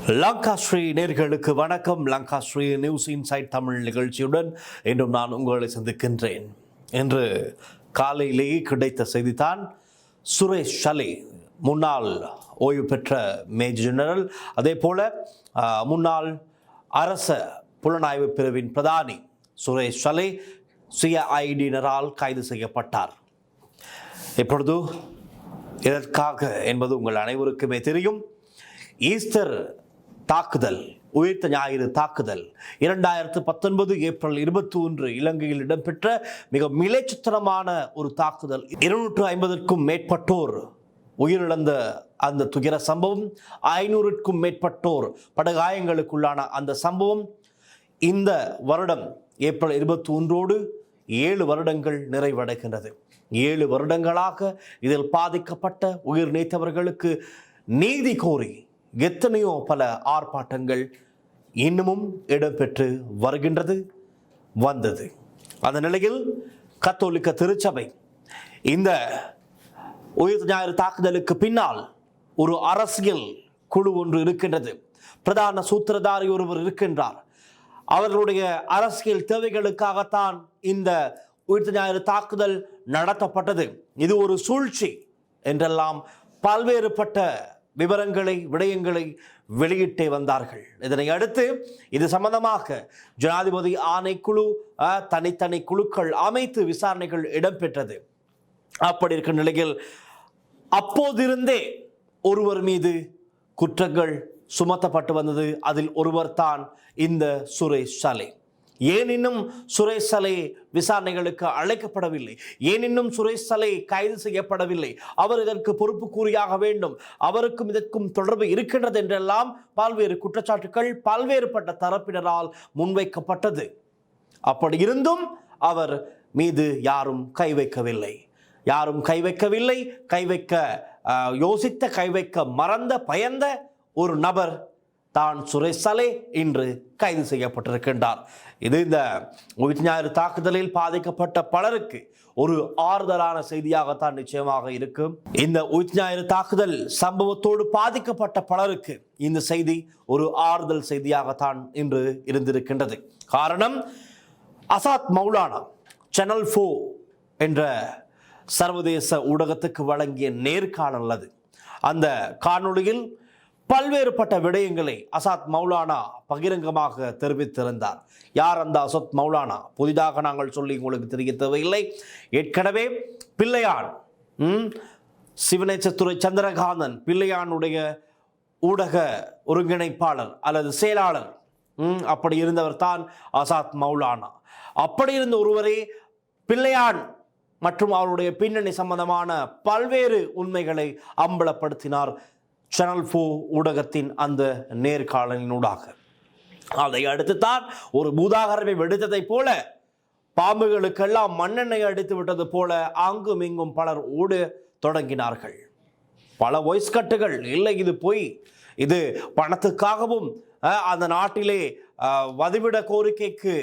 லங்காஸ்ரீ நேர்களுக்கு வணக்கம். Lankasri news inside Tamil நிகழ்ச்சியுடன் இன்றும் நான் உங்களை சந்திக்கின்றேன். இன்று காலையிலேயே கிடைத்த செய்திதான் சுரேஷ் சலே, முன்னாள் ஓய்வு பெற்ற மேஜர் ஜெனரல், அதே போல முன்னாள் அரச புலனாய்வு பிரிவின் பிரதானி சுரேஷ் சலே CID-யினரால் கைது செய்யப்பட்டார். இப்பொழுது எதற்காக என்பது உங்கள் அனைவருக்குமே தெரியும். ஈஸ்டர் தாக்குதல், உயிர்த்த ஞாயிறு தாக்குதல் 2019 ஏப்ரல் 21 இலங்கையில் இடம்பெற்ற மிக மிலைச்சித்தனமான ஒரு தாக்குதல். 250க்கும் மேற்பட்டோர் உயிரிழந்த அந்த துயர சம்பவம், 500க்கும் மேற்பட்டோர் படுகாயங்களுக்குள்ளான அந்த சம்பவம் இந்த வருடம் ஏப்ரல் 21 7 வருடங்கள் நிறைவடைகின்றது. 7 வருடங்களாக இதில் பாதிக்கப்பட்ட உயிர் நீத்தவர்களுக்கு நீதி கோரி எத்தனையோ பல ஆர்ப்பாட்டங்கள் இன்னமும் இடம்பெற்று வந்தது. அந்த நிலையில் கத்தோலிக்க திருச்சபை இந்த உயிர் ஞாயிறு தாக்குதலுக்கு பின்னால் ஒரு அரசியல் குழு ஒன்று இருக்கின்றது. பிரதான சூத்திரதாரி ஒருவர் இருக்கின்றார். அவர்களுடைய அரசியல் தேவைகளுக்காகத்தான் இந்த உயிர் ஞாயிறு தாக்குதல் நடத்தப்பட்டது. இது ஒரு சூழ்ச்சி என்றெல்லாம் பல்வேறுபட்ட விடயங்களை வெளியிட்டே வந்தார்கள். இதனை அடுத்து இது சம்பந்தமாக ஜனாதிபதி ஆணைக்குழு, தனித்தனி குழுக்கள் அமைத்து விசாரணைகள் இடம்பெற்றது. அப்படி இருக்கும் நிலையில் அப்போதிருந்தே ஒருவர் மீது குற்றங்கள் சுமத்தப்பட்டு வந்தது. அதில் ஒருவர் தான் இந்த சுரேஷ் சலே. ஏன் இன்னும் சுரேஷ் சலே விசாரணைகளுக்கு அழைக்கப்படவில்லை? ஏன் இன்னும் சுரேஷ் சலே கைது செய்யப்படவில்லை? அவர் இதற்கு பொறுப்பு கூறியாக வேண்டும். அவருக்கும் இதற்கும் தொடர்பு இருக்கின்றது என்றெல்லாம் பல்வேறு குற்றச்சாட்டுகள் பல்வேறுபட்ட தரப்பினரால் முன்வைக்கப்பட்டது. அப்படி இருந்தும் அவர் மீது யாரும் கை வைக்கவில்லை. யோசித்த, கை வைக்க மறந்த, பயந்த ஒரு நபர் தான் சுரேஷ் சலே இன்று கைது செய்யப்பட்டிருக்கின்றார். இது இந்த உயிர் ஞாயிறு தாக்குதலில் பாதிக்கப்பட்ட பலருக்கு ஒரு ஆறுதலான செய்தியாகத்தான் நிச்சயமாக இருக்கும். இந்த உயிர் ஞாயிறு தாக்குதல் சம்பவத்தோடு பாதிக்கப்பட்ட பலருக்கு இந்த செய்தி ஒரு ஆறுதல் செய்தியாகத்தான் இன்று இருந்திருக்கின்றது. காரணம், அசாத் மௌலானா சேனல் 4 என்ற சர்வதேச ஊடகத்துக்கு வழங்கிய நேர்காணல் அது. அந்த காணொளியில் பல்வேறுபட்ட விடயங்களை அசாத் மௌலானா பகிரங்கமாக தெரிவித்திருந்தார். யார் அந்த அசாத் மௌலானா? புதிதாக நாங்கள் சொல்லி உங்களுக்கு தெரிய தேவையில்லை. ஏற்கனவே பிள்ளையான், சிவனேசத்துறை சந்திரகாந்தன் பிள்ளையானுடைய ஊடக ஒருங்கிணைப்பாளர் அல்லது செயலாளர், அப்படி இருந்தவர் தான் அசாத் மௌலானா. அப்படி இருந்த ஒருவரே பிள்ளையான் மற்றும் அவருடைய பின்னணி சம்பந்தமான பல்வேறு உண்மைகளை அம்பலப்படுத்தினார் சேனல் 4 ஊடகத்தின் அந்த நேர்காணலினூடாக. அதை அடுத்து தான் ஒரு பூதாகரமை வெடித்ததை போல, பாம்புகளுக்கெல்லாம் மண்ணெண்ணெய் அடித்து விட்டது போல அங்கும் இங்கும் பலர் ஓட தொடங்கினார்கள். பல வாய்ஸ் கட்டுகள், இல்லை இது பொய், இது பணத்துக்காகவும் அந்த நாட்டிலே வதிவிட கோரிக்கைக்கு,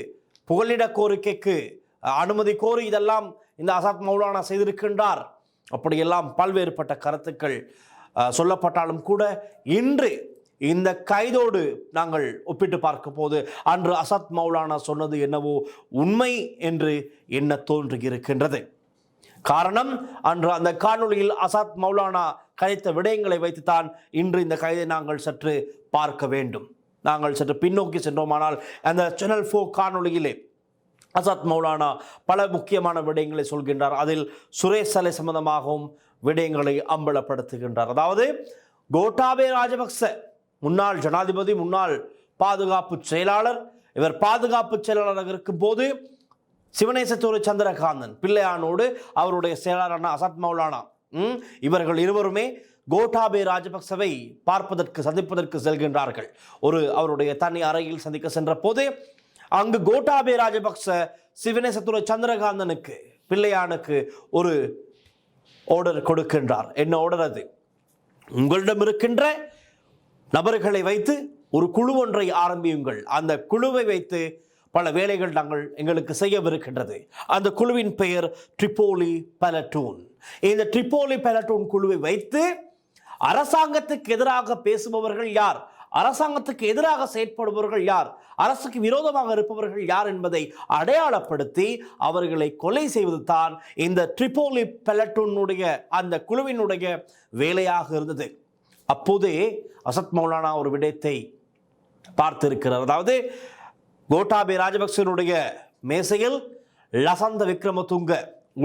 புகலிட கோரிக்கைக்கு அனுமதி கோரி இதெல்லாம் இந்த அசாத் மௌலானா செய்திருக்கின்றார், அப்படியெல்லாம் பல்வேறுபட்ட கருத்துக்கள் சொல்லப்பட்டாலும் கூட இன்று இந்த கைதோடு நாங்கள் ஒப்பிட்டு பார்க்க போது அன்று அசாத் மௌலானா சொன்னது என்னவோ உண்மை என்று எண்ண தோன்றியிருக்கின்றது. காரணம், அன்று அந்த காணொளியில் அசாத் மௌலானா கதைத்த விடயங்களை வைத்துத்தான் இன்று இந்த கைதை நாங்கள் சற்று பார்க்க வேண்டும். நாங்கள் சற்று பின்னோக்கி சென்றோமானால் அந்த சேனல் 4 காணொளியிலே அசாத் மௌலானா பல முக்கியமான விடயங்களை சொல்கின்றார். அதில் சுரேஷ் சலே சம்பந்தமாகவும் விடயங்களை அம்பலப்படுத்துகின்றார். அதாவது கோட்டாபய ராஜபக்ச முன்னாள் ஜனாதிபதி, முன்னாள் பாதுகாப்பு செயலாளர். இவர் பாதுகாப்பு செயலாளராக இருக்கும் போது சிவனேசத்துறை சந்திரகாந்தன் பிள்ளையானோடு அவருடைய செயலாளரான அசாத் மௌலானா, இவர்கள் இருவருமே கோட்டாபய ராஜபக்சவை சந்திப்பதற்கு செல்கின்றார்கள். அவருடைய தனி அறையில் சந்திக்க சென்ற போது அங்கு கோட்டாபய ராஜபக்ச சிவனேசத்துறை சந்திரகாந்தனுக்கு, பிள்ளையானுக்கு ஒரு ஆர்டர் கொடுக்கின்றார். என்ன ஆர்டர் அது? உங்களிடம் இருக்கின்ற நபர்களை வைத்து ஒரு குழு ஒன்றை ஆரம்பியுங்கள். அந்த குழுவை வைத்து பல வேலைகள் எங்களுக்கு செய்யவிருக்கின்றது. அந்த குழுவின் பெயர் ட்ரிபோலி பெலட்டூன். இந்த ட்ரிபோலி பெலட்டூன் குழுவை வைத்து அரசாங்கத்துக்கு எதிராக பேசுபவர்கள் யார், அரசாங்கத்துக்கு எதிராக செயற்படுபவர்கள் யார், அரசுக்கு விரோதமாக இருப்பவர்கள் யார் என்பதை அடையாளப்படுத்தி அவர்களை கொலை செய்வது தான் இந்த ட்ரிபோலி பெலட்டூனுடைய அந்த குழுவினுடைய வேலையாக இருந்தது. அப்போதே அசத் மௌலானா ஒரு விடயத்தை பார்த்திருக்கிறார். அதாவது கோட்டாபே ராஜபக்சனுடைய மேசையில் லசந்த விக்ரமதுங்க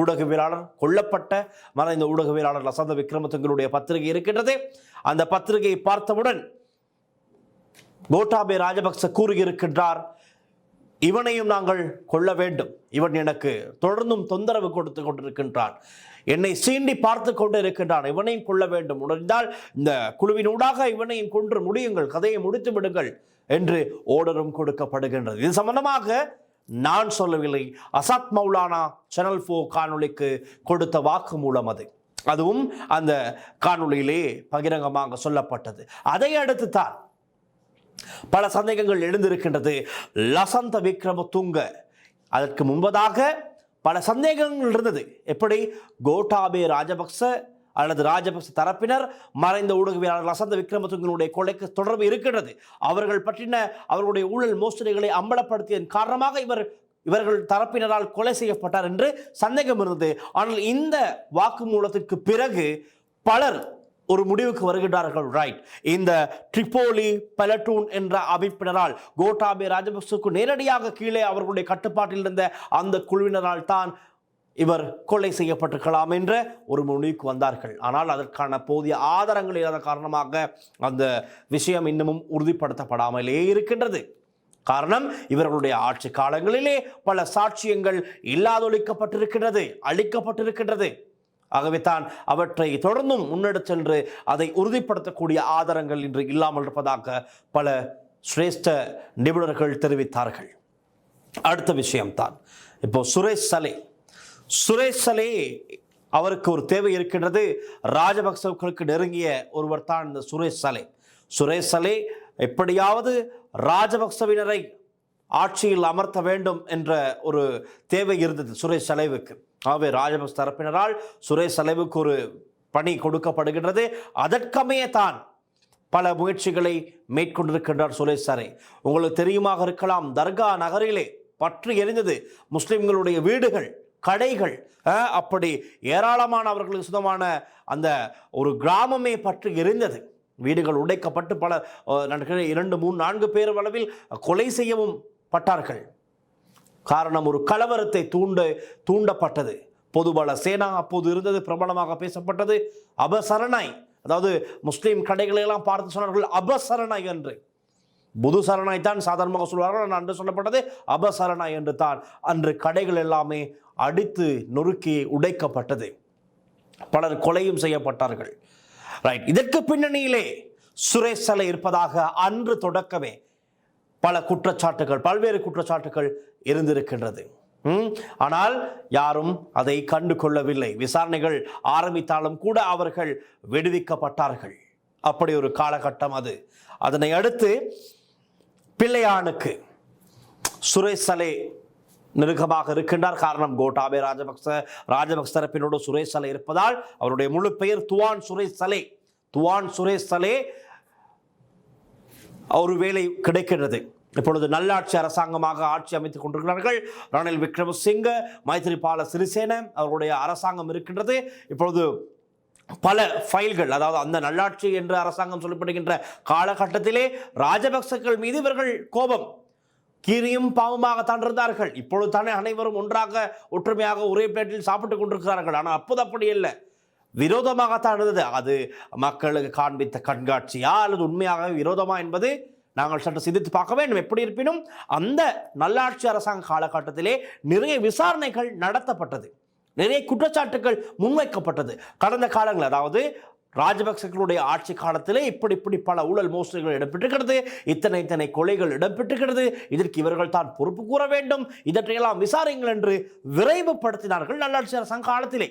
ஊடகவியலாளர், கொல்லப்பட்ட மறைந்த ஊடகவியலாளர் லசந்த விக்ரமதுங்கனுடைய பத்திரிகை இருக்கின்றது. அந்த பத்திரிகையை பார்த்தவுடன் கோட்டாபே ராஜபக்ச கூறியிருக்கின்றார், இவனையும் நாங்கள் கொல்ல வேண்டும், இவன் எனக்கு தொடர்ந்தும் தொந்தரவு கொடுத்து கொண்டிருக்கின்றான், என்னை சீண்டி பார்த்து கொண்டு இருக்கின்றான், இவனையும் கொள்ள வேண்டும், உணர்ந்தால் இந்த குழுவினூடாக இவனையும் கொன்று முடியுங்கள், கதையை முடித்து விடுங்கள் என்று ஓர்டரும் கொடுக்கப்படுகின்றது. இது சம்பந்தமாக நான் சொல்லவில்லை, அசாத் மௌலானா சேனல் 4 காணொளிக்கு கொடுத்த வாக்குமூலம் அது. அதுவும் அந்த காணொளியிலே பகிரங்கமாக சொல்லப்பட்டது. அதை அடுத்து தான் பல சந்தேகங்கள் எழுந்திருக்கின்றது. லசந்த விக்ரமதுங்க அதற்கு முன்பதாக பல சந்தேகங்கள் இருந்தது. எப்படி கோட்டாபே ராஜபக்ச அல்லது ராஜபக்ச தரப்பினர் மறைந்த ஊடகவியலாளர் லசந்த விக்ரமதுங்கனுடைய கொலைக்கு தொடர்பு இருக்கின்றது, அவர்கள் பற்றின அவர்களுடைய ஊழல் மோசடிகளை அம்பலப்படுத்தியதன் காரணமாக இவர்கள் தரப்பினரால் கொலை செய்யப்பட்டார் என்று சந்தேகம் இருந்தது. ஆனால் இந்த வாக்குமூலத்திற்கு பிறகு பலர் ஒரு முடிவுக்கு வருகின்றார்கள். ரைட், இந்த ட்ரிபோலி பெலட்டூன் என்ற அமைப்பினரால் கோட்டாபே ராஜபக்சவுக்கு நேரடியாக கீழே அவர்களுடைய கட்டுப்பாட்டில் இருந்த அந்த குழுவினரால் தான் இவர் கொலை செய்யப்பட்டிருக்கலாம் என்ற ஒரு முடிவுக்கு வந்தார்கள். ஆனால் அதற்கான போதிய ஆதாரங்கள் இல்லாத காரணமாக அந்த விஷயம் இன்னமும் உறுதிப்படுத்தப்படாமலே இருக்கின்றது. காரணம், இவர்களுடைய ஆட்சி காலங்களிலே பல சாட்சியங்கள் இல்லாதொழிக்கப்பட்டிருக்கின்றது, அளிக்கப்பட்டிருக்கின்றது. ஆகவே தான் அவற்றை தொடர்ந்தும் முன்னெடுத்து சென்று அதை உறுதிப்படுத்தக்கூடிய ஆதாரங்கள் இன்று இல்லாமல் இருப்பதாக பல சிரேஷ்ட நிபுணர்கள் தெரிவித்தார்கள். அடுத்த விஷயம்தான் இப்போ சுரேஷ் சலே அவருக்கு ஒரு தேவை இருக்கின்றது. ராஜபக்சவுக்கு நெருங்கிய ஒருவர் தான் இந்த சுரேஷ் சலே எப்படியாவது ராஜபக்சவினரை ஆட்சியில் அமர்த்த வேண்டும் என்ற ஒரு தேவை இருந்தது சுரேஷ் சலேவுக்கு. ஆகவே ராஜபக்ச தரப்பினரால் சுரேஷ் சலேவுக்கு ஒரு பணி கொடுக்கப்படுகின்றது. அதற்கமைய தான் பல முயற்சிகளை மேற்கொண்டிருக்கின்றார் சுரேஷ் சலே. உங்களுக்கு தெரியுமாக இருக்கலாம், தர்கா நகரிலே பற்றி எரிந்தது முஸ்லிம்களுடைய வீடுகள், கடைகள், அப்படி ஏராளமான அவர்களுக்கு சுத்தமான அந்த ஒரு கிராமமே பற்றி எரிந்தது. வீடுகள் உடைக்கப்பட்டு பல 2, 3, 4 பேர் அளவில் கொலை செய்யவும் பட்டார்கள். காரணம், ஒரு கலவரத்தை தூண்டப்பட்டது. பொதுபல சேனா அப்போது இருந்தது, பிரபலமாக பேசப்பட்டது அபசரணாய். அதாவது முஸ்லீம் கடைகளை எல்லாம் பார்த்து சொன்னார்கள் அபசரணாய் என்று. புது சரணாய் தான் சாதாரணமாக சொல்வார்கள், அன்று சொல்லப்பட்டது அபசரணாய் என்று தான். அன்று கடைகள் எல்லாமே அடித்து நொறுக்கி உடைக்கப்பட்டது, பலர் கொலையும் செய்யப்பட்டார்கள். ரைட், இதற்கு பின்னணியிலே சுரேஷ் சலே இருப்பதாக அன்று தொடக்கமே பல்வேறு குற்றச்சாட்டுகள் இருந்திருக்கின்றது. ஆனால் யாரும் அதை கண்டு கொள்ளவில்லை. விசாரணைகள் ஆரம்பித்தாலும் கூட அவர்கள் விடுவிக்கப்பட்டார்கள். அப்படி ஒரு காலகட்டம் அது. அதனை அடுத்து பிள்ளையானுக்கு சுரேஷ் சலே நெருக்கமாக இருக்கின்றார். காரணம், கோட்டாபே ராஜபக்ச தரப்பினோடு சுரேஷ் சலே இருப்பதால் அவருடைய முழு பெயர் துவான் சுரேஷ் சலே ஒரு வேலை கிடைக்கின்றது. இப்பொழுது நல்லாட்சி அரசாங்கமாக ஆட்சி அமைத்துக் கொண்டிருக்கிறார்கள். ரணில் விக்ரமசிங்க, மைத்ரிபால சிறிசேன அவர்களுடைய அரசாங்கம் இருக்கின்றது. இப்பொழுது பல ஃபைல்கள், அதாவது அந்த நல்லாட்சி என்று அரசாங்கம் சொல்லப்படுகின்ற காலகட்டத்திலே ராஜபக்சர்கள் மீது இவர்கள் கோபம், கீரியும் பாவமாகத்தான் இருந்தார்கள். இப்பொழுது தானே அனைவரும் ஒன்றாக ஒற்றுமையாக ஒரே பிளேட்டில் சாப்பிட்டுக் கொண்டிருக்கிறார்கள். ஆனால் அப்போது அப்படி இல்லை, விரோதமாகத்தான் இருந்தது. அது மக்களுக்கு காண்பித்த கண்காட்சியா அல்லது உண்மையாக விரோதமா என்பது நாங்கள் சற்று சிந்தித்து பார்க்க வேண்டும். எப்படி இருப்பினும் அந்த நல்லாட்சி அரசாங்க காலகட்டத்திலே நிறைய விசாரணைகள் நடத்தப்பட்டது, நிறைய குற்றச்சாட்டுகள் முன்வைக்கப்பட்டது. கடந்த காலங்கள், அதாவது ராஜபக்சர்களுடைய ஆட்சி காலத்திலே இப்படி பல ஊழல் மோசடிகள் இடம்பெற்றிருக்கிறது, இத்தனை கொலைகள் இடம்பெற்றிருக்கிறது, இதற்கு இவர்கள் தான் பொறுப்பு கூற வேண்டும், இதற்றையெல்லாம் விசாரிங்கள் என்று விரைவுபடுத்தினார்கள் நல்லாட்சி அரசாங்க காலத்திலே.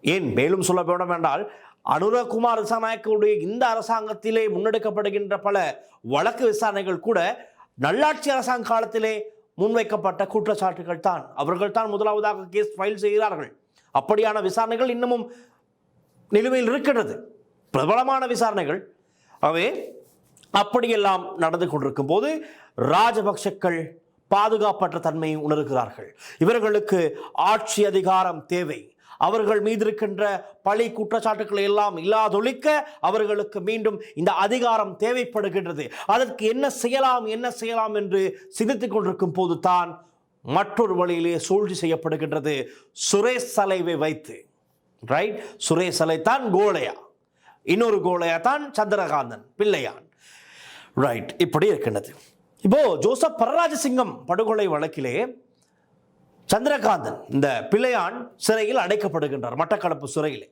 ஏன் மேலும் சொல்ல வேண்டும் என்றால், அனுரகுமார் திசாநாயக்கவுடைய இந்த அரசாங்கத்திலே முன்னெடுக்கப்படுகின்ற பல வழக்கு விசாரணைகள் கூட நல்லாட்சி அரசாங்க காலத்திலே முன்வைக்கப்பட்ட குற்றச்சாட்டுகள் தான். அவர்கள் தான் முதலாவதாக கேஸ் ஃபைல் செய்கிறார்கள். அப்படியான விசாரணைகள் இன்னமும் நிலுவையில் இருக்கிறது, பிரபலமான விசாரணைகள். ஆகவே அப்படியெல்லாம் நடந்து கொண்டிருக்கும் போது ராஜபக்ஷக்கள் பாதுகாப்பற்ற தன்மையை உணர்கிறார்கள். இவர்களுக்கு ஆட்சி அதிகாரம் தேவை. அவர்கள் மீது இருக்கின்ற பழி குற்றச்சாட்டுக்களை எல்லாம் இல்லாதொழிக்க அவர்களுக்கு மீண்டும் இந்த அதிகாரம் தேவைப்படுகின்றது. அதற்கு என்ன செய்யலாம் என்று சிந்தித்துக் கொண்டிருக்கும் போது தான் மற்றொரு வழியிலே சூழ்ச்சி செய்யப்படுகின்றது. சுரேஷ் சலைவை வைத்து, ரைட், சுரேஷ் சலை தான் கோலையா, இன்னொரு கோலையா தான் சந்திரகாந்தன் பிள்ளையான், ரைட். இப்படி இருக்கின்றது. இப்போ ஜோசப் பரராஜசிங்கம் படுகொலை வழக்கிலே சந்திரகாந்தன் இந்த பிள்ளையான் சிறையில் அடைக்கப்படுகின்றார். மட்டக்களப்பு சிறையிலே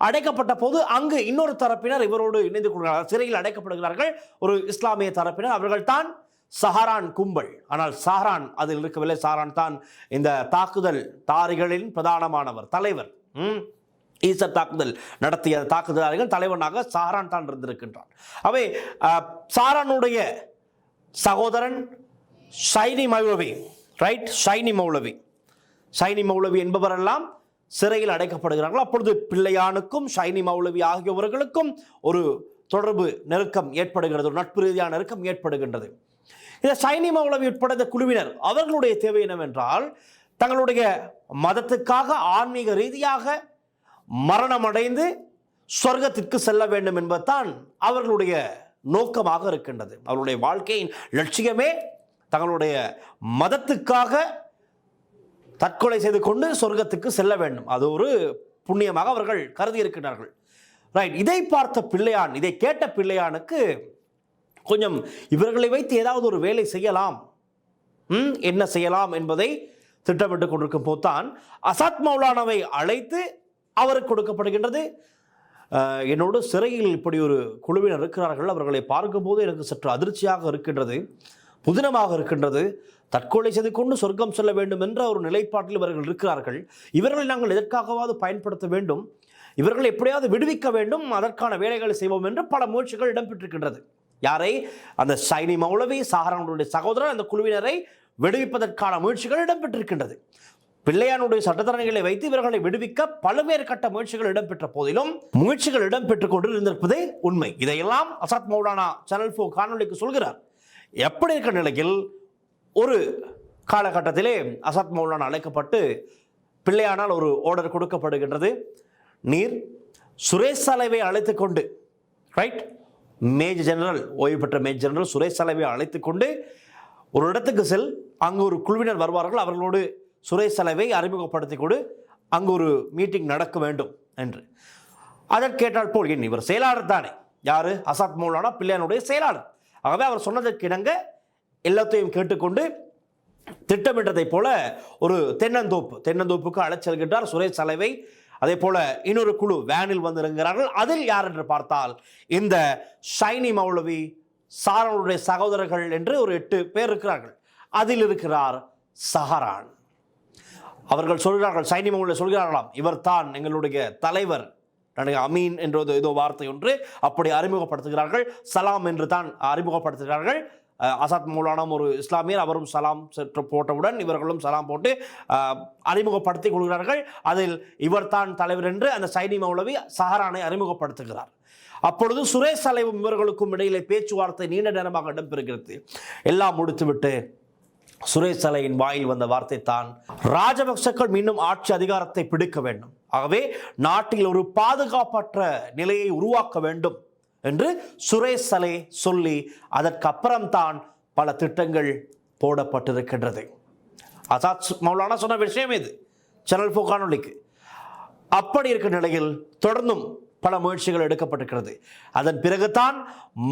அடைக்கப்பட்ட போது அங்கு இன்னொரு தரப்பினர் இவரோடு இணைந்து கொள்கிறார்கள். சிறையில் அடைக்கப்படுகிறார்கள் ஒரு இஸ்லாமிய தரப்பினர். அவர்கள் தான் சஹரான் கும்பல். ஆனால் சஹரான் அதில் இருக்கவில்லை. சஹரான் தான் இந்த தாக்குதல் தாரிகளின் பிரதானமானவர், தலைவர். ஈஸ்டர் தாக்குதல் நடத்திய தாக்குதலாளிகள் தலைவனாக சஹரான் தான் இருந்திருக்கின்றான். அவை சஹரானுடைய சகோதரன் ஷைனி மௌலவி, ரைட், ஷைனி மௌலவி என்பவரெல்லாம் சிறையில் அடைக்கப்படுகிறார்கள். அப்பொழுது பிள்ளையானுக்கும் ஷைனி மௌலவி ஆகியவர்களுக்கும் ஒரு தொடர்பு நெருக்கம் ஏற்படுகிறது, ஒரு நட்பு ரீதியான நெருக்கம் ஏற்படுகின்றது. இந்த ஷைனி மௌலவி உட்பட இந்த குழுவினர் அவர்களுடைய தேவை என்னவென்றால் தங்களுடைய மதத்துக்காக ஆன்மீக ரீதியாக மரணமடைந்து சொர்க்கத்திற்கு செல்ல வேண்டும் என்பதுதான் அவர்களுடைய நோக்கமாக இருக்கின்றது. அவருடைய வாழ்க்கையின் லட்சியமே தங்களுடைய மதத்துக்காக தற்கொலை செய்து கொண்டு சொர்க்கத்துக்கு செல்ல வேண்டும். அது ஒரு புண்ணியமாக அவர்கள் கருதி இருக்கின்றார்கள், ரைட். இதை பார்த்த பிள்ளையான், இதை கேட்ட பிள்ளையானுக்கு கொஞ்சம் இவர்களை வைத்து ஏதாவது ஒரு வேலை செய்யலாம், என்ன செய்யலாம் என்பதை திட்டமிட்டு கொண்டிருக்கும் போதுதான் அசாத் மௌலானாவை அழைத்து அவருக்கு கொடுக்கப்படுகின்றது. என்னோடு சிறையில் இப்படி ஒரு குழுவினர் இருக்கிறார்கள், அவர்களை பார்க்கும்போது எனக்கு சற்று அதிர்ச்சியாக இருக்கின்றது, புதினமாக இருக்கின்றது. தற்கொலை செய்து கொண்டு சொர்க்கம் செல்ல வேண்டும் என்ற ஒரு நிலைப்பாட்டில் இவர்கள் இருக்கிறார்கள். இவர்களை நாங்கள் எதற்காகவாவது பயன்படுத்த வேண்டும், இவர்களை எப்படியாவது விடுவிக்க வேண்டும், அதற்கான வேலைகளை செய்வோம் என்று பல முயற்சிகள் இடம்பெற்றிருக்கின்றது. யாரை? அந்த ஷைனி மௌலவி சஹரானுடைய சகோதரர் அந்த குழுவினரை விடுவிப்பதற்கான முயற்சிகள் இடம்பெற்றிருக்கின்றது. பிள்ளையானுடைய சட்டத்தரணிகளை வைத்து இவர்களை விடுவிக்க பல்வேறு கட்ட முயற்சிகள் இடம்பெற்ற போதிலும் முயற்சிகள் இடம்பெற்றுக் கொண்டு இருந்திருப்பதே உண்மை. இதையெல்லாம் அசாத் மௌலானா சேனல் 4 காணொலிக்கு சொல்கிறார். எப்படி இருக்கிற நிலையில் ஒரு காலகட்டத்திலே அசாத் மௌலானா அழைக்கப்பட்டு பிள்ளையானால் ஒரு ஆர்டர் கொடுக்கப்படுகின்றது. நீர் சுரேஷ் சலைவை அழைத்து கொண்டு, ரைட், மேஜர் ஜெனரல், ஓய்வு பெற்ற மேஜர் ஜெனரல் சுரேஷ் சலைவை அழைத்து கொண்டு ஒரு இடத்துக்கு செல், அங்கு ஒரு குழுவினர் வருவார்கள், அவர்களோடு சுரேஷ் சலைவை அறிமுகப்படுத்தி கொடு, அங்கு ஒரு மீட்டிங் நடக்க வேண்டும் என்று. அதற்கு கேட்டால் போல், என் இவர் செயலாளர் தானே, யாரு? அசாத் மௌலானா பிள்ளையானுடைய செயலாளர். ஆகவே அவர் சொன்னதற்கு இணங்க எல்லாத்தையும் கேட்டுக்கொண்டு திட்டமிட்டதை போல ஒரு தென்னந்தோப்புக்கு அழைச்செல்கின்றார் சுரேஷ் சலைவை. அதே போல இன்னொரு குழு வேனில் வந்து இறங்குகிறார்கள். அதில் யார் என்று பார்த்தால் இந்த ஷைனி மௌலவி, சாரனுடைய சகோதரர்கள் என்று ஒரு 8 பேர் இருக்கிறார்கள். அதில் இருக்கிறார் சஹரான். அவர்கள் சொல்கிறார்கள், ஷைனி மௌலவி சொல்கிறார்களாம், இவர் தான் எங்களுடைய தலைவர், அமீன் என்ற ஏதோ வார்த்தை ஒன்று அப்படி அறிமுகப்படுத்துகிறார்கள். சலாம் என்று தான் அறிமுகப்படுத்துகிறார்கள். அசாத் மௌலானாவும் ஒரு இஸ்லாமியர், அவரும் சலாம் போட்டவுடன் இவர்களும் சலாம் போட்டு அறிமுகப்படுத்தி கொள்கிறார்கள். அதில் இவர் தான் தலைவர் என்று அந்த ஷைனி மௌலவி சஹரானை அறிமுகப்படுத்துகிறார். அப்பொழுது சுரேஷ் சலைவும் இவர்களுக்கும் இடையிலே பேச்சுவார்த்தை நீண்ட நேரமாக இடம்பெறுகிறது. எல்லாம் முடித்துவிட்டு சுரேஷ் சலையின் வாயில் வந்த வார்த்தை தான், ராஜபக்சக்கள் மீண்டும் ஆட்சி அதிகாரத்தை பிடிக்க வேண்டும், ஆகவே நாட்டில் ஒரு பாதுகாப்பற்ற நிலையை உருவாக்க வேண்டும் என்று சுரேஷ் சலை சொல்லி அதற்கப்புறம்தான் பல திட்டங்கள் போடப்பட்டிருக்கின்றது. அசாத் மௌலானா சொன்ன விஷயம் இது சேனல் 4 காணொலிக்கு. அப்படி இருக்கிற நிலையில் தொடர்ந்தும் பல முயற்சிகள் எடுக்கப்பட்டிருக்கிறது. அதன் பிறகுதான்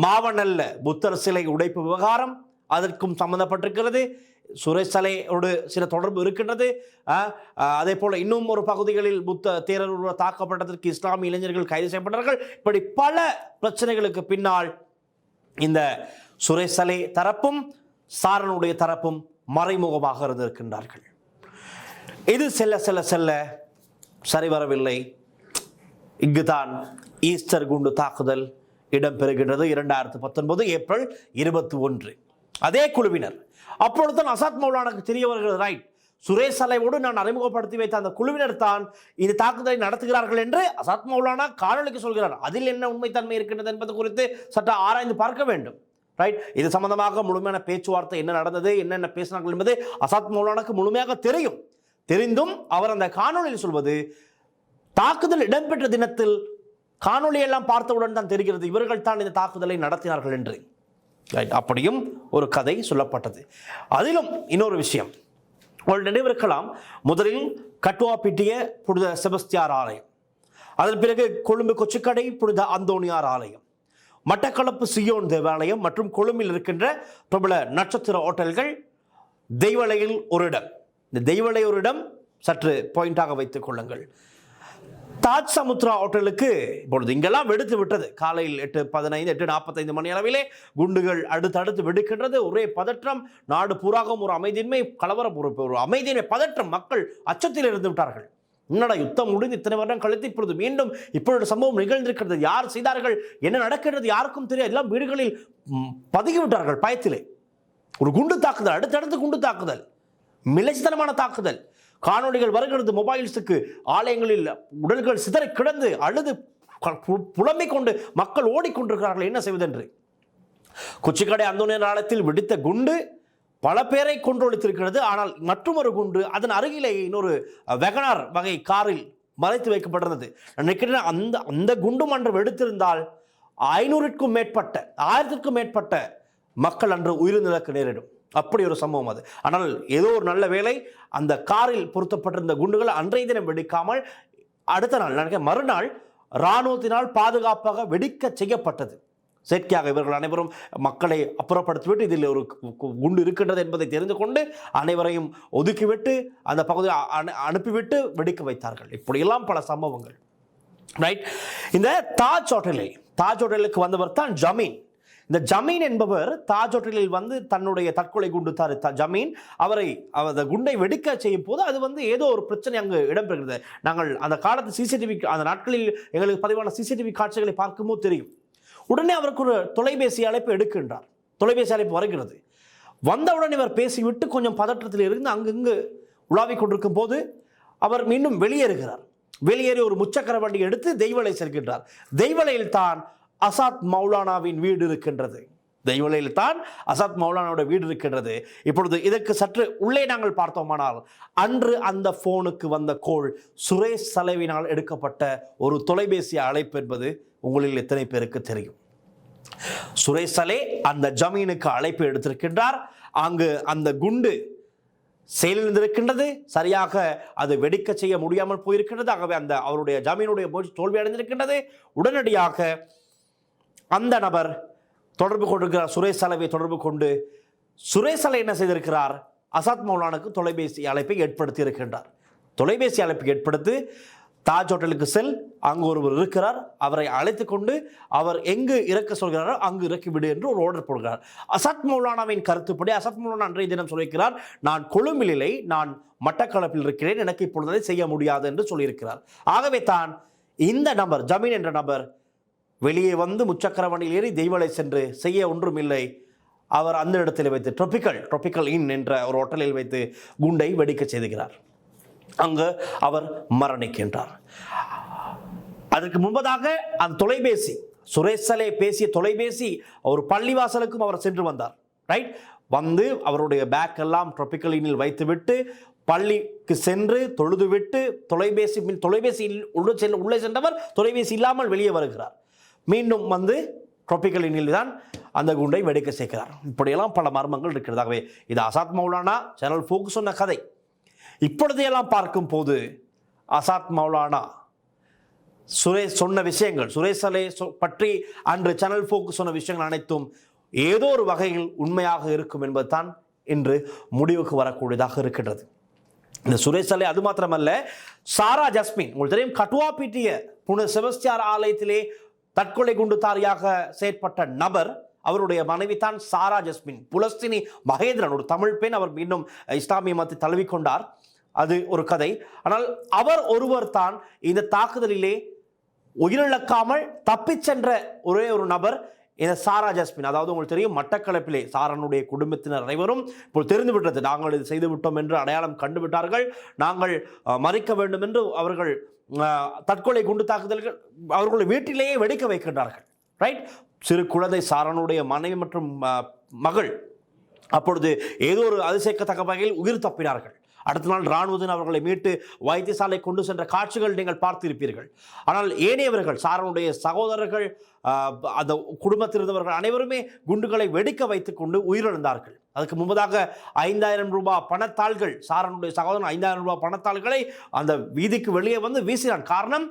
மாவனல்ல புத்தர் சிலை உடைப்பு விவகாரம் அதற்கும் சம்பந்தப்பட்டிருக்கிறது. சுரேஷ் சலையோடு சில தொடர்பு இருக்கின்றது. அதே போல இன்னும் ஒரு பகுதிகளில் புத்த தேரர் தாக்கப்பட்டதற்கு இஸ்லாமிய இளைஞர்கள் கைது செய்யப்பட்டார்கள். இப்படி பல பிரச்சனைகளுக்கு பின்னால் இந்த சுரேஷ் சலை தரப்பும் சாரனுடைய தரப்பும் மறைமுகமாக இருந்திருக்கின்றார்கள். இது செல்ல சரிவரவில்லை. இங்குதான் ஈஸ்டர் குண்டு தாக்குதல் இடம்பெறுகின்றது. 2019 ஏப்ரல் 21. அதே குழுவினர் அப்பொழுதுதான் அசாத் மௌலானாக்கு தெரிய வருகிறது, ரைட், சுரேஷ் சலைவோடு நான் அறிமுகப்படுத்தி வைத்த அந்த குழுவினர் தான் இந்த தாக்குதலை நடத்துகிறார்கள் என்று அசாத் மௌலானா காணொலிக்கு சொல்கிறார். அதில் என்ன உண்மைத்தன்மை இருக்கின்றது என்பது குறித்து சற்று ஆராய்ந்து பார்க்க வேண்டும். ரைட். இது சம்பந்தமாக முழுமையான பேச்சுவார்த்தை என்ன நடந்தது, என்னென்ன பேசினார்கள் என்பது அசாத் மௌலானாக்கு முழுமையாக தெரியும். தெரிந்தும் அவர் அந்த காணொலியில் சொல்வது, தாக்குதல் இடம்பெற்ற தினத்தில் காணொலியெல்லாம் பார்த்தவுடன் தான் தெரிகிறது இவர்கள் தான் இந்த தாக்குதலை நடத்தினார்கள் என்று. அப்படியும் ஒரு கதை சொல்லப்பட்டது. அதிலும் இன்னொரு விஷயம் உங்கள் நினைவிருக்கலாம். முதலில் கட்டுவாப்பிட்டிய புனித செபஸ்தியார் ஆலயம், அதன் பிறகு கொழும்பு கொச்சிக்கடை புனித அந்தோனியார் ஆலயம், மட்டக்களப்பு சியோன் தேவாலயம் மற்றும் கொழும்பில் இருக்கின்ற பிரபல நட்சத்திர ஹோட்டல்கள், தெய்வலையில் ஒரு இடம். இந்த தெய்வலை ஒரு இடம் சற்று பாயிண்டாக வைத்துக் கொள்ளுங்கள். தாஜ் சமுத்ரா ஹோட்டலுக்கு இப்பொழுது இங்கெல்லாம் வெடித்து விட்டது. காலையில் 8:15 8:45 மணி அளவிலே குண்டுகள் அடுத்தடுத்து வெடிக்கின்றது. ஒரே பதற்றம், நாடு பூராகவும் ஒரு அமைதியின்மை, கலவரம், ஒரு அமைதியின்மை, பதற்றம். மக்கள் அச்சத்தில் இருந்து விட்டார்கள். என்னடா யுத்தம் முடிந்து இத்தனை வருடம் கழித்து இப்பொழுது மீண்டும் இப்பொழுது சம்பவம் நிகழ்ந்திருக்கிறது, யார் செய்தார்கள், என்ன நடக்கிறது யாருக்கும் தெரியாது. எல்லாம் வீடுகளில் பதுகிவிட்டார்கள் பயத்திலே. ஒரு குண்டு தாக்குதல், அடுத்தடுத்து குண்டு தாக்குதல், மிலைத்தனமான தாக்குதல். காணொலிகள் வருகிறது மொபைல்ஸுக்கு. ஆலயங்களில் உடல்கள் சிதறி கிடந்து அழுது புலம்பிக் கொண்டு மக்கள் ஓடிக்கொண்டிருக்கிறார்கள், என்ன செய்வதென்று. கொச்சிக்கடை அந்தோனியார் ஆலயத்தில் வெடித்த குண்டு பல பேரை கொன்றொழித்திருக்கிறது. ஆனால் மற்றொரு குண்டு அதன் அருகிலே இன்னொரு வெகனார் வகை காரில் மறைத்து வைக்கப்பட்டிருந்தது. நினைக்கிறேன் அந்த குண்டு மன்றம் வெடித்திருந்தால் 500க்கும் மேற்பட்ட 1000க்கும் மேற்பட்ட மக்கள் அன்று உயிரிழக்க நேரிடும். அப்படி ஒரு சம்பவம் அது. ஆனால் ஏதோ ஒரு நல்ல வேளை அந்த காரில் பொருத்தப்பட்டிருந்த குண்டுகள் அன்றைய தினம் வெடிக்காமல் அடுத்த நாள் மறுநாள் இராணுவத்தினால் பாதுகாப்பாக வெடிக்க செய்யப்பட்டது. செயற்கையாக இவர்கள் அனைவரும் மக்களை அப்புறப்படுத்திவிட்டு இதில் ஒரு குண்டு இருக்கின்றது என்பதை தெரிந்து கொண்டு அனைவரையும் ஒதுக்கிவிட்டு அந்த பகுதியை அனுப்பிவிட்டு வெடிக்க வைத்தார்கள். இப்படியெல்லாம் பல சம்பவங்கள். ரைட். இந்த தாஜ் ஹோட்டலுக்கு வந்தவர் தான் ஜமீன். இந்த ஜமீன் என்பவர் தாஜ் ஹோட்டலில் வந்து தன்னுடைய தற்கொலை குண்டு ஜமீன் அவரை அந்த குண்டை வெடிக்க செய்யும் போது அது ஏதோ ஒரு பிரச்சனை அங்கு இடம்பெறுகிறது. நாங்கள் அந்த காலத்து சிசிடிவி, அந்த நாட்களில் எங்களுக்கு பதிவான சிசிடிவி காட்சிகளை பார்க்கும்போது தெரியும். உடனே அவருக்கு ஒரு தொலைபேசி அழைப்பு எடுக்கின்றார். தொலைபேசி அழைப்பு வருகிறது. வந்தவுடன் இவர் பேசிவிட்டு கொஞ்சம் பதற்றத்தில் இருந்து அங்கங்கு உலாவிக் கொண்டிருக்கும் போது அவர் மீண்டும் வெளியேறுகிறார். வெளியேறி ஒரு முச்சக்கர வண்டி எடுத்து தெய்வலை செல்கின்றார். தெய்வலையில் தான் அசாத் மௌலானாவின் வீடு இருக்கின்றது. தெய்வலையில் தான் அசாத் மௌலானாவோட வீடு இருக்கின்றது. இப்பொழுது இதற்கு சற்று உள்ளே நாங்கள் பார்த்தோமானால், அன்று அந்த போனுக்கு வந்த கோல் சுரேஷ் சலேவினால் எடுக்கப்பட்ட ஒரு தொலைபேசி அழைப்பு என்பது உங்களில் எத்தனை பேருக்கு தெரியும்? சுரேஷ் சலே அந்த ஜமீனுக்கு அழைப்பு எடுத்திருக்கின்றார். அங்கு அந்த குண்டு செயலிழந்திருக்கின்றது. சரியாக அது வெடிக்க செய்ய முடியாமல் போயிருக்கின்றது. ஆகவே அந்த அவருடைய ஜமீனுடைய முயற்சி தோல்வி அடைந்திருக்கின்றது. உடனடியாக அந்த நபர் தொடர்பு கொண்டிருக்கிறார். சுரேஷ் சலேவை தொடர்பு கொண்டு சுரேஷ் சலே என்ன செய்திருக்கிறார்? அசாத் மௌலானுக்கு தொலைபேசி அழைப்பை ஏற்படுத்தி இருக்கின்றார். தொலைபேசி அழைப்பை ஏற்படுத்தி தாஜ் ஹோட்டலுக்கு செல், அங்கு ஒருவர் இருக்கிறார், அவரை அழைத்து கொண்டு அவர் எங்கு இறக்க சொல்கிறாரோ அங்கு இறக்கிவிடு என்று ஒரு ஆர்டர் போடுகிறார். அசாத் மௌலானாவின் கருத்துப்படி அசாத் மௌலானா அன்றைய தினம் சொல்லியிருக்கிறார், நான் கொழும்பில் இல்லை, நான் மட்டக்களப்பில் இருக்கிறேன், எனக்கு இப்பொழுது செய்ய முடியாது என்று சொல்லியிருக்கிறார். ஆகவே தான் இந்த நபர் ஜமீன் என்ற நபர் வெளியே வந்து முச்சக்கர வண்டியில் ஏறி தெய்வலை சென்று செய்ய ஒன்றும் இல்லை. அவர் அந்த இடத்தில் வைத்து ட்ரோபிக்கல் இன் என்ற ஒரு ஹோட்டலில் வைத்து குண்டை வெடிக்க செய்துகிறார். அங்கு அவர் மரணிக்கின்றார். அதற்கு முன்பதாக அந்த தொலைபேசி, சுரேஷ் சலே பேசிய தொலைபேசி ஒரு பள்ளிவாசலுக்கும் அவர் சென்று வந்தார். ரைட். வந்து அவருடைய பேக் எல்லாம் ட்ரோபிக்கல் இன்னில் வைத்துவிட்டு பள்ளிக்கு சென்று தொழுதுவிட்டு தொலைபேசி உள்ளே சென்றவர் தொலைபேசி இல்லாமல் வெளியே வருகிறார். மீண்டும் வந்து ட்ரோபிக்கல் இன்னில் தான் அந்த குண்டை வெடிக்க சேர்க்கிறார். இப்படியெல்லாம் பல மர்மங்கள் இருக்கிறதாகவே இது அசாத் மௌலானா சேனல் ஃபோக்கஸ் சொன்ன கதை. இப்பொழுதையெல்லாம் பார்க்கும் போது அசாத் மௌலானா சுரேஷ் சொன்ன விஷயங்கள், சுரேஷ் சலே பற்றி அன்று சேனல் ஃபோக்கஸ் சொன்ன விஷயங்கள் அனைத்தும் ஏதோ ஒரு வகையில் உண்மையாக இருக்கும் என்பதுதான் இன்று முடிவுக்கு வரக்கூடியதாக இருக்கின்றது. இந்த சுரேஷ் சலே அது மாத்திரமல்ல, சாரா ஜஸ்மின், உங்களுக்கு தெரியும், கட்டுவாப்பிட்டிய புனித செபஸ்தியார் ஆலயத்திலே தற்கொலை குண்டுதாரியாக செயற்பட்ட நபர், அவருடைய மனைவி தான் சாரா ஜஸ்மின். புலஸ்தினி மகேந்திரன், ஒரு தமிழ் பெண், அவர் மீண்டும் இஸ்லாமிய மதத்தை தழுவிக்கொண்டார். அது ஒரு கதை. ஆனால் அவர் ஒருவர் தான் இந்த தாக்குதலிலே உயிரிழக்காமல் தப்பிச் சென்ற ஒரே ஒரு நபர் இந்த சாரா ஜஸ்மின். அதாவது உங்களுக்கு தெரியும், மட்டக்களப்பிலே சாரனுடைய குடும்பத்தினர் அனைவரும் இப்போ தெரிந்து விட்டது, நாங்கள் இது செய்து விட்டோம் என்று அடையாளம் கண்டுவிட்டார்கள், நாங்கள் மறிக்க வேண்டும் என்று அவர்கள் தற்கொலை குண்டு தாக்குதல்கள் அவர்கள் வீட்டிலேயே வெடிக்க வைக்கின்றார்கள். ரைட். சிறு குழந்தை சாரனுடைய மனைவி மற்றும் மகள் அப்பொழுது ஏதோ ஒரு அதிசயிக்கத்தக்க வகையில் உயிர் தப்பினார்கள். அடுத்த நாள் இராணுவத்தினர் அவர்களை மீட்டு வைத்தியசாலை கொண்டு சென்ற காட்சிகள் நீங்கள் பார்த்திருப்பீர்கள். ஆனால் ஏனையவர்கள், சாரனுடைய சகோதரர்கள், அந்த குடும்பத்தில் இருந்தவர்கள் அனைவருமே குண்டுகளை வெடிக்க வைத்துக் கொண்டு உயிரிழந்தார்கள். அதுக்கு முன்பதாக 5000 ரூபாய் பணத்தாள்கள், சாரனுடைய சகோதரன் 5000 ரூபாய் பணத்தாள்களை அந்த வீதிக்கு வெளியே வந்து வீசினான். காரணம்,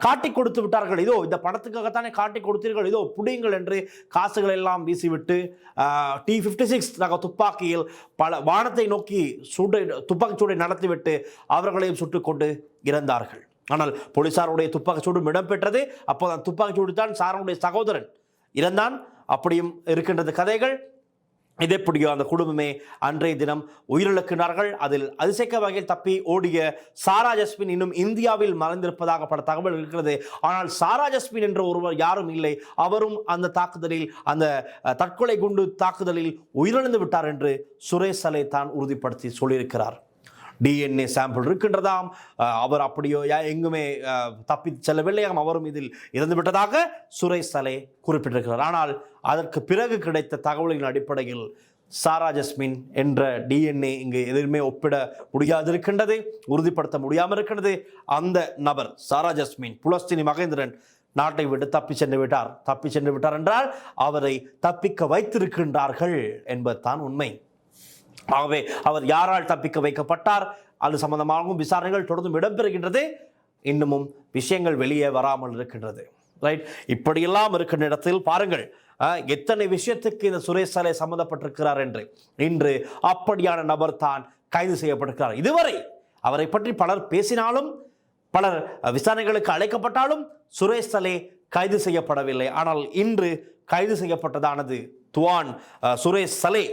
காட்டி கொடுத்து விட்டார்கள். இதோ இந்த பணத்துக்காகத்தானே காட்டி கொடுத்தீர்கள், இதோ புடியுங்கள் என்று காசுகள் எல்லாம் வீசிவிட்டு T56 ரக துப்பாக்கியில் பல வானத்தை நோக்கி துப்பாக்கிச்சூடை நடத்திவிட்டு அவர்களையும் சுட்டுக் கொண்டு இறந்தார்கள். ஆனால் போலீசாருடைய துப்பாக்கிச்சூடு இடம்பெற்றது. அப்போது அந்த துப்பாக்கிச்சூடு தான் சாரனுடைய சகோதரன் இறந்தான். அப்படியும் இருக்கின்றது கதைகள். இதேபடியோ அந்த குடும்பமே அன்றைய தினம் உயிரிழக்கின்றார்கள். அதில் அதிசயக்க வகையில் தப்பி ஓடிய சாரா ஜஸ்மின் இன்னும் இந்தியாவில் மறைந்திருப்பதாக பல தகவல் இருக்கிறது. ஆனால் சாரா ஜஸ்மின் என்ற ஒருவர் யாரும் இல்லை. அவரும் அந்த தாக்குதலில், அந்த தற்கொலை குண்டு தாக்குதலில் உயிரிழந்து விட்டார் என்று சுரேஷ் சலே தான் உறுதிப்படுத்தி சொல்லியிருக்கிறார். DNA sample இருக்கின்றதாம். அவர் அப்படியோ எங்குமே தப்பி செல்லவில்லையாம். அவரும் இதில் இறந்து விட்டதாக சுரேஷ் சலே குறிப்பிட்டிருக்கிறார். ஆனால் அதற்கு பிறகு கிடைத்த தகவல்களின் அடிப்படையில் சாரா ஜஸ்மின் என்ற DNA இங்கு எதுவுமே ஒப்பிட முடியாது இருக்கின்றது, உறுதிப்படுத்த முடியாமல் இருக்கின்றது. அந்த நபர் சாரா ஜஸ்மின் புலஸ்தீனி மகேந்திரன் நாட்டை விட்டு தப்பி சென்று விட்டார் என்றால் அவரை தப்பிக்க வைத்திருக்கின்றார்கள் என்பதுதான் உண்மை. ஆகவே அவர் யாரால் தப்பிக்க வைக்கப்பட்டார், அது சம்பந்தமாகவும் விசாரணைகள் தொடர்ந்து இடம்பெறுகின்றது. இன்னமும் விஷயங்கள் வெளியே வராமல் இருக்கின்றது. ரைட், இப்படியெல்லாம் இருக்கின்ற இடத்தில் பாருங்கள் எத்தனை விஷயத்துக்கு இந்த சுரேஷ் சலே சம்பந்தப்பட்டிருக்கிறார் என்று. இன்று அப்படியான நபர் தான் கைது செய்யப்பட்டிருக்கிறார். இதுவரை அவரை பற்றி பலர் பேசினாலும், பலர் விசாரணைகளுக்கு அழைக்கப்பட்டாலும் சுரேஷ் சலே கைது செய்யப்படவில்லை. ஆனால் இன்று கைது செய்யப்பட்டதானது துவான் சுரேஷ் சலே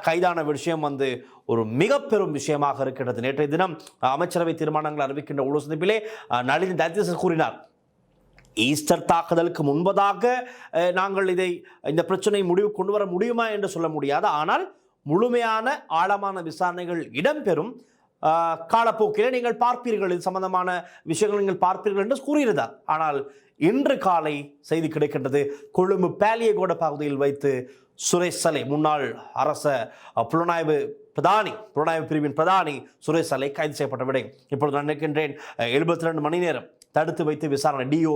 கைதான விஷயம் வந்து ஒரு மிக பெரும் விஷயமாக இருக்கிறது. நேற்றைய தினம் அமைச்சரவை தீர்மானங்கள் அறிவிக்கின்ற உள்ள சந்திப்பிலே நளின் தத்தியஸ் கூறினார், ஈஸ்டர் தாக்குதலுக்கு முன்பதாக நாங்கள் இந்த பிரச்சனை முடிவு கொண்டு வர முடியுமா என்று சொல்ல முடியாது. ஆனால் முழுமையான ஆழமான விசாரணைகள் இடம்பெறும் காலப்போக்கிலே நீங்கள் பார்ப்பீர்கள், இது சம்பந்தமான விஷயங்கள் நீங்கள் பார்ப்பீர்கள் என்று கூறியிருந்தார். ஆனால் இன்று காலை செய்தி கிடைக்கின்றது, கொழும்பு பாலியகோட பகுதியில் வைத்து சுரேஷ் சலே, முன்னாள் அரச புலனாய்வு பிரிவின் பிரதானி சுரேஷ் சலே கைது செய்யப்பட்ட விடை இப்பொழுது நான் நினைக்கின்றேன் 72 மணி நேரம் தடுத்து வைத்து விசாரணை டிஓ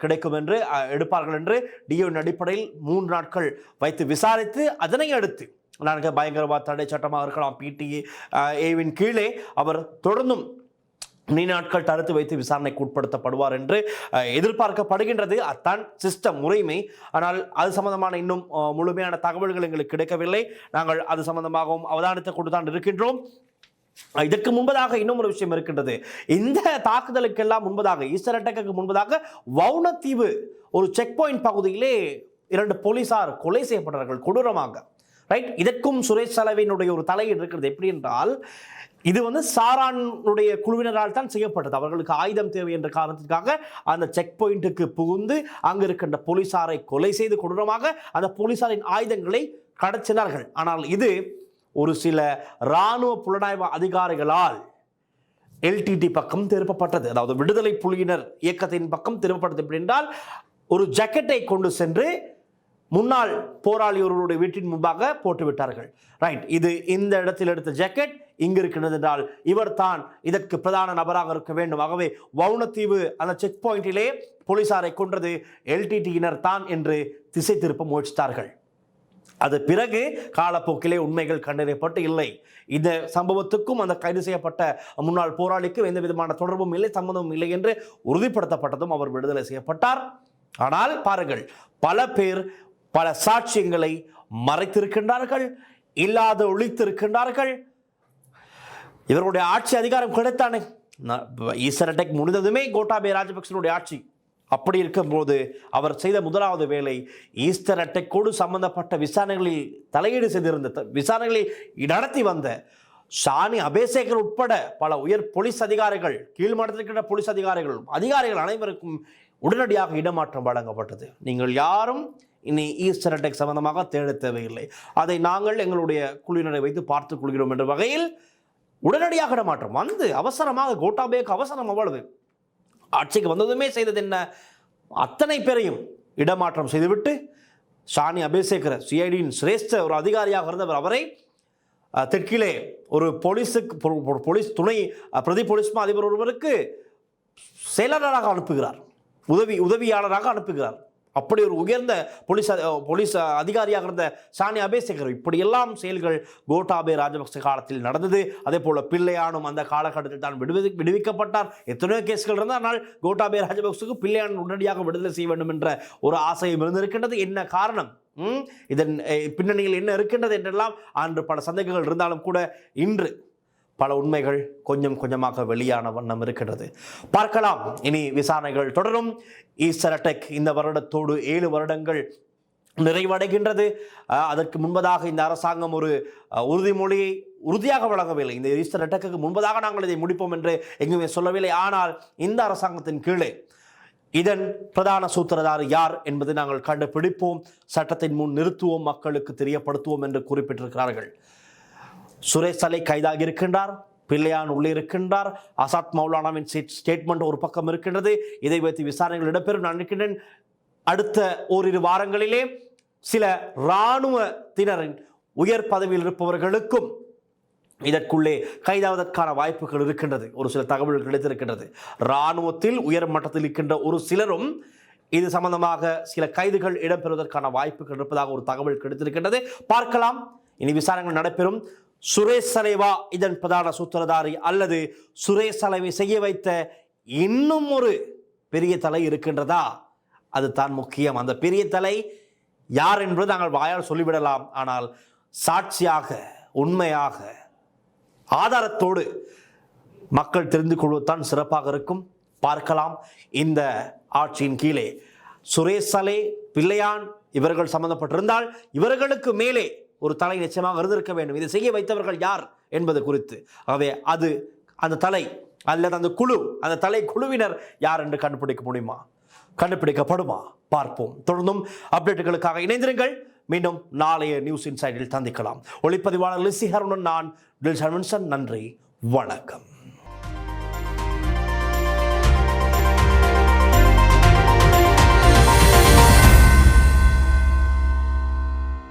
கிடைக்கும் என்று எடுப்பார்கள் என்று டிஓவின் அடிப்படையில் 3 நாட்கள் வைத்து விசாரித்து அதனை அடுத்து பயங்கரவாத தடை சட்டமாக இருக்கலாம் PTA கீழே அவர் தொடர்ந்தும் நாட்கள் தடுத்து வைத்து விசாரணைக்கு உட்படுத்தப்படுவார் என்று எதிர்பார்க்கப்படுகின்றது. அத்தான் சிஸ்டம் முறைமை. ஆனால் அது சம்பந்தமான இன்னும் முழுமையான தகவல்கள் எங்களுக்கு கிடைக்கவில்லை. நாங்கள் அது சம்பந்தமாகவும் அவதானித்துக் கொண்டுதான் இருக்கின்றோம். இதற்கு முன்பதாக இன்னும் ஒரு விஷயம் இருக்கின்றது. இந்த தாக்குதலுக்கெல்லாம் முன்பதாக, ஈஸ்டர் அட்டாக்கு முன்பதாக வவுனத்தீவு ஒரு செக் பாயிண்ட் பகுதியிலே 2 போலீசார் கொலை செய்யப்பட்டார்கள் கொடூரமாக. ரைட், இதற்கும் சுரேஷ் சலேவினுடைய ஒரு தலையீடு இருக்கிறது. எப்படி என்றால், இது வந்து சாரானுடைய குழுவினரால் தான் செய்யப்பட்டது. அவர்களுக்கு ஆயுதம் தேவை என்ற காரணத்திற்காக அந்த செக் பாயிண்ட்டுக்கு புகுந்து அங்கு இருக்கின்ற போலீசாரை கொலை செய்து கொடூரமாக அந்த போலீசாரின் ஆயுதங்களை கடத்தினார்கள். ஆனால் இது ஒரு சில இராணுவ புலனாய்வு அதிகாரிகளால் LTT பக்கம் திருப்பப்பட்டது. அதாவது விடுதலை புலியினர் இயக்கத்தின் பக்கம் திருப்பப்பட்டது. எப்படி என்றால், ஒரு ஜாக்கெட்டை கொண்டு சென்று முன்னாள் போராளி ஒருவருடைய வீட்டின் முன்பாக போட்டு விட்டார்கள். ரைட், இது இந்த இடத்தில் எடுத்த ஜாக்கெட் இங்கு இருக்கின்றது என்றால் இவர் தான் இதற்கு பிரதான நபராக இருக்க வேண்டும். ஆகவே வவுனத்தீவு அந்த செக் பாயிண்டிலே போலீசாரை கொன்றது LTT-யினர் தான் என்று திசை திருப்ப முயற்சித்தார்கள். அது பிறகு காலப்போக்கிலே உண்மைகள் கண்டறியப்பட்டு இல்லை. இந்த சம்பவத்துக்கும் அந்த கைது செய்யப்பட்ட முன்னாள் போராளிக்கும் எந்த விதமான தொடர்பும் இல்லை, சம்பந்தமும் இல்லை என்று உறுதிப்படுத்தப்பட்டதும் அவர் விடுதலை செய்யப்பட்டார். ஆனால் பாருங்கள், பல பேர் பல சாட்சியங்களை மறைத்திருக்கின்றார்கள், இல்லாத ஒழித்திருக்கின்றார்கள். இவருடைய ஆட்சி அதிகாரம் கிடைத்தானே, ஈஸ்டர் அட்டாக் முடிந்ததுமே கோட்டாபய ராஜபக்சனுடைய ஆட்சி. அப்படி இருக்கும்போது அவர் செய்த முதலாவது வேலை ஈஸ்டர் அட்டாக்கோடு சம்பந்தப்பட்ட விசாரணைகளில் தலையீடு செய்திருந்த, விசாரணைகளை நடத்தி வந்த ஷானி அபேசேகர் உட்பட பல உயர் போலீஸ் அதிகாரிகள், கீழ்மட்டத்திற்கின்ற போலீஸ் அதிகாரிகள் அனைவருக்கும் உடனடியாக இடமாற்றம் வழங்கப்பட்டது. நீங்கள் யாரும் இனி ஈஸ்டர் அட்டாக் சம்பந்தமாக தேட தேவையில்லை, அதை நாங்கள் எங்களுடைய குழுவினரை வைத்து பார்த்துக் கொள்கிறோம் என்ற வகையில் உடனடியாக இடமாற்றம் வந்து அவசரமாக கோட்டாபேக்கு அவசரம் அவ்வளவு ஆட்சிக்கு வந்ததுமே செய்தது என்ன, அத்தனை பேரையும் இடமாற்றம் செய்துவிட்டு ஷானி அபேசேகர சிஐடியின் சிரேஷ்ட ஒரு அதிகாரியாக இருந்தவர் அவரை தெற்கிலே ஒரு போலீஸ் துணை பிரதி போலீஸ் அதிபர் ஒருவருக்கு செயலாளராக அனுப்புகிறார், உதவியாளராக அனுப்புகிறார். அப்படி ஒரு உயர்ந்த போலீஸ் அதிகாரியாக இருந்த ஷானி அபேசேகர். இப்படியெல்லாம் செயல்கள் கோட்டாபய ராஜபக்ச காலத்தில் நடந்தது. அதே போல பிள்ளையானும் அந்த காலகட்டத்தில் தான் விடுவிக்கப்பட்டார். எத்தனையோ கேஸ்கள் இருந்தால், ஆனால் கோட்டாபய ராஜபக்சக்கு பிள்ளையான் உடனடியாக விடுதலை செய்ய வேண்டும் என்ற ஒரு ஆசையும் இருந்திருக்கின்றது. என்ன காரணம், இதன் பின்னணியில் என்ன இருக்கின்றது என்றெல்லாம் அன்று பல சந்தேகங்கள் இருந்தாலும் கூட இன்று பல உண்மைகள் கொஞ்சம் கொஞ்சமாக வெளியான வண்ணம் இருக்கின்றது. பார்க்கலாம், இனி விசாரணைகள் தொடரும். ஈஸ்டர் அட்டாக் இந்த வருடத்தோடு 7 வருடங்கள் நிறைவடைகின்றது. அதற்கு முன்பதாக இந்த அரசாங்கம் ஒரு உறுதிமொழியை உறுதியாக வழங்கவில்லை. இந்த ஈஸ்டர் அட்டாக்கு முன்பதாக நாங்கள் இதை முடிப்போம் என்று எங்குமே சொல்லவில்லை. ஆனால் இந்த அரசாங்கத்தின் கீழே இதன் பிரதான சூத்திரதாரி யார் என்பதை நாங்கள் கண்டுபிடிப்போம், சட்டத்தின் முன் நிறுத்துவோம், மக்களுக்கு தெரியப்படுத்துவோம் என்று குறிப்பிட்டிருக்கிறார்கள். சுரேஷ் சலை கைதாகி இருக்கின்றார், பிள்ளையான் உள்ளே இருக்கின்றார், ஆசாத் மௌலானாவின் ஸ்டேட்மெண்ட் ஒரு பக்கம் இருக்கின்றது. இதை வைத்து விசாரணைகள் இடம்பெறும். நான் நினைக்கின்றேன் அடுத்த ஓரிரு வாரங்களிலே சில இராணுவத்தினரின் உயர் பதவியில் இருப்பவர்களுக்கும் இதற்குள்ளே கைதாவதற்கான வாய்ப்புகள் இருக்கின்றது. ஒரு சில தகவல்கள் கிடைத்திருக்கின்றது. இராணுவத்தில் உயர் மட்டத்தில் இருக்கின்ற ஒரு சிலரும் இது சம்பந்தமாக சில கைதுகள் இடம்பெறுவதற்கான வாய்ப்புகள் இருப்பதாக ஒரு தகவல் கிடைத்திருக்கின்றது. பார்க்கலாம், இனி விசாரணைகள் நடைபெறும். சுரேஷ் சலைவா இதன் பிரதான சூத்திரதாரி, அல்லது சுரேஷ் சலைவை செய்ய வைத்த இன்னும் ஒரு பெரிய தலை இருக்கின்றதா? அது தான் முக்கியம். அந்த பெரிய தலை யார் என்பது நாங்கள் வாயால் சொல்லிவிடலாம், ஆனால் சாட்சியாக, உண்மையாக, ஆதாரத்தோடு மக்கள் தெரிந்து கொள்வதுதான் சிறப்பாக இருக்கும். பார்க்கலாம், இந்த ஆட்சியின் கீழே சுரேஷ் சலை, பிள்ளையான் இவர்கள் சம்பந்தப்பட்டிருந்தால் இவர்களுக்கு மேலே ஒரு தலை நிச்சயமாக இருந்திருக்க வேண்டும். இதை செய்ய வைத்தவர்கள் யார் என்பது குறித்து. ஆகவே அது அந்த தலை அல்லது அந்த குழு, அந்த தலை குழுவினர் யார் என்று கண்டுபிடிக்க முடியுமா, கண்டுபிடிக்கப்படுமா? பார்ப்போம். தொடர்ந்தும் அப்டேட்டுகளுக்காக இணைந்திருங்கள். மீண்டும் நாளைய நியூஸ் இன்சைடில் சந்திக்கலாம். ஒளிப்பதிவாளர் லிசி ஹருடன் நான் டில்ஷன். நன்றி, வணக்கம்.